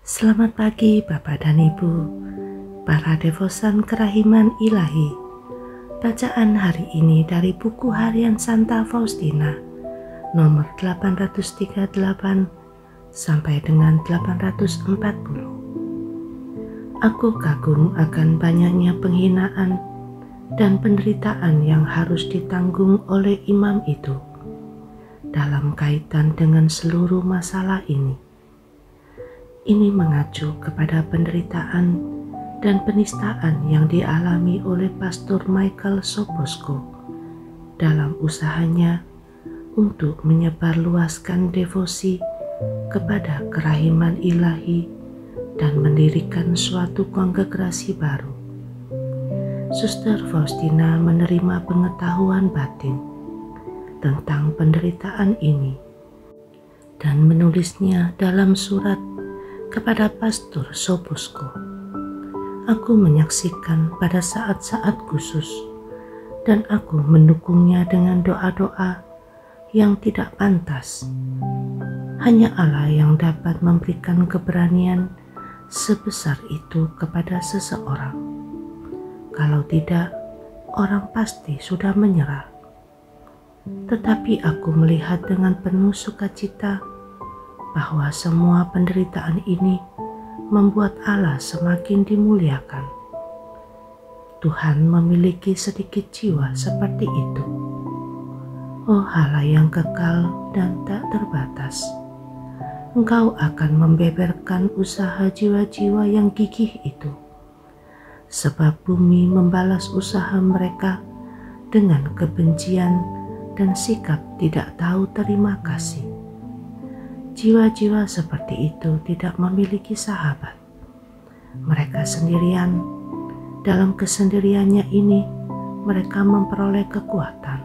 Selamat pagi Bapak dan Ibu, para devosan kerahiman ilahi. Bacaan hari ini dari buku harian Santa Faustina, nomor 838 sampai dengan 840. Aku kagum akan banyaknya penghinaan dan penderitaan yang harus ditanggung oleh imam itu dalam kaitan dengan seluruh masalah ini. Ini mengacu kepada penderitaan dan penistaan yang dialami oleh Pastor Michael Soposko dalam usahanya untuk menyebarluaskan devosi kepada kerahiman ilahi dan mendirikan suatu kongregasi baru. Suster Faustina menerima pengetahuan batin tentang penderitaan ini dan menulisnya dalam surat kepada Pastor Soposko. Aku menyaksikan pada saat-saat khusus dan aku mendukungnya dengan doa-doa yang tidak pantas. Hanya Allah yang dapat memberikan keberanian sebesar itu kepada seseorang. Kalau tidak, orang pasti sudah menyerah. Tetapi aku melihat dengan penuh sukacita bahwa semua penderitaan ini membuat Allah semakin dimuliakan. Tuhan memiliki sedikit jiwa seperti itu. Oh Allah yang kekal dan tak terbatas, Engkau akan membeberkan usaha jiwa-jiwa yang gigih itu, sebab bumi membalas usaha mereka dengan kebencian dan sikap tidak tahu terima kasih. Jiwa-jiwa seperti itu tidak memiliki sahabat. Mereka sendirian. Dalam kesendiriannya ini, mereka memperoleh kekuatan.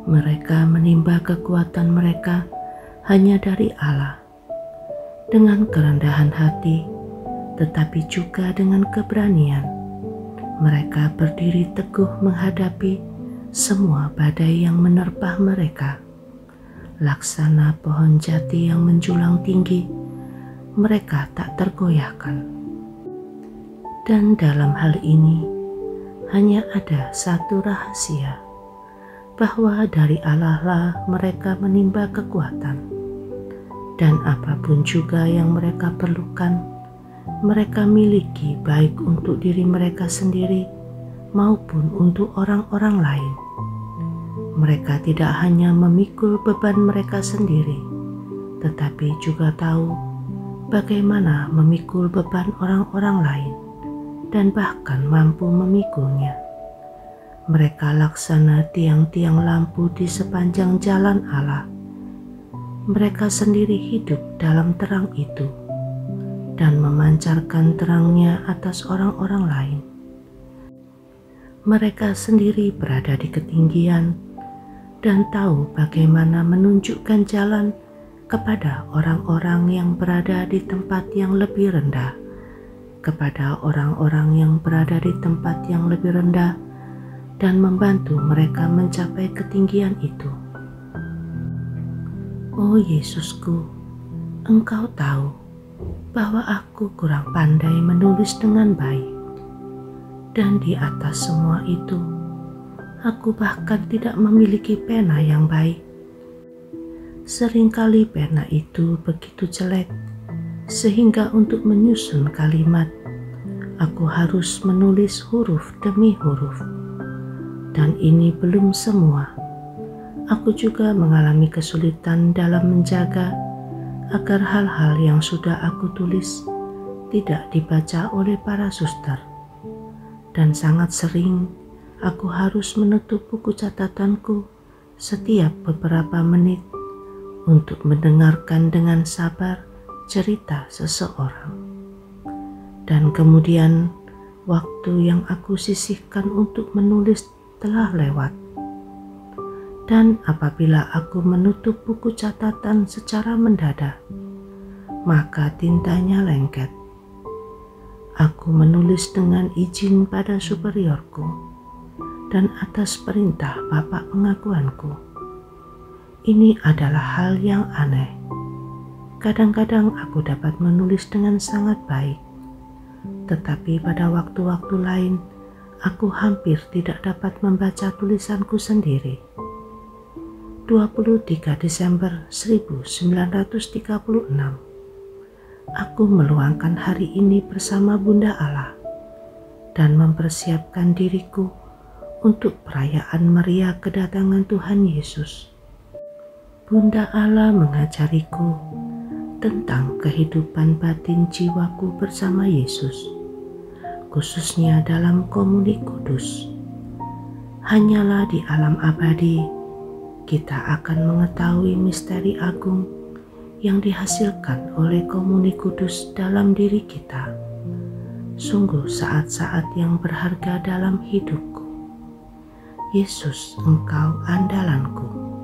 Mereka menimba kekuatan mereka hanya dari Allah. Dengan kerendahan hati, tetapi juga dengan keberanian, mereka berdiri teguh menghadapi semua badai yang menerpa mereka. Laksana pohon jati yang menjulang tinggi, mereka tak tergoyahkan. Dan dalam hal ini, hanya ada satu rahasia, bahwa dari Allah lah mereka menimba kekuatan. Dan apapun juga yang mereka perlukan, mereka miliki baik untuk diri mereka sendiri maupun untuk orang-orang lain. Mereka tidak hanya memikul beban mereka sendiri, tetapi juga tahu bagaimana memikul beban orang-orang lain dan bahkan mampu memikulnya. Mereka laksana tiang-tiang lampu di sepanjang jalan Allah. Mereka sendiri hidup dalam terang itu dan memancarkan terangnya atas orang-orang lain. Mereka sendiri berada di ketinggian dan tahu bagaimana menunjukkan jalan kepada orang-orang yang berada di tempat yang lebih rendah, kepada orang-orang yang berada di tempat yang lebih rendah, dan membantu mereka mencapai ketinggian itu. Oh Yesusku, Engkau tahu bahwa aku kurang pandai menulis dengan baik, dan di atas semua itu, aku bahkan tidak memiliki pena yang baik. Seringkali pena itu begitu jelek, sehingga untuk menyusun kalimat, aku harus menulis huruf demi huruf. Dan ini belum semua. Aku juga mengalami kesulitan dalam menjaga agar hal-hal yang sudah aku tulis tidak dibaca oleh para suster. Dan sangat sering aku harus menutup buku catatanku setiap beberapa menit untuk mendengarkan dengan sabar cerita seseorang. Dan kemudian waktu yang aku sisihkan untuk menulis telah lewat. Dan apabila aku menutup buku catatan secara mendadak, maka tintanya lengket. Aku menulis dengan izin pada superiorku dan atas perintah bapak pengakuanku. Ini adalah hal yang aneh, Kadang-kadang aku dapat menulis dengan sangat baik, tetapi pada waktu-waktu lain aku hampir tidak dapat membaca tulisanku sendiri. 23 Desember 1936, aku meluangkan hari ini bersama Bunda Allah dan mempersiapkan diriku untuk perayaan meriah kedatangan Tuhan Yesus. Bunda Allah mengajariku tentang kehidupan batin jiwaku bersama Yesus, khususnya dalam komuni kudus. Hanyalah di alam abadi kita akan mengetahui misteri agung yang dihasilkan oleh komuni kudus dalam diri kita. Sungguh saat-saat yang berharga dalam hidupku. Yesus, Engkau andalanku.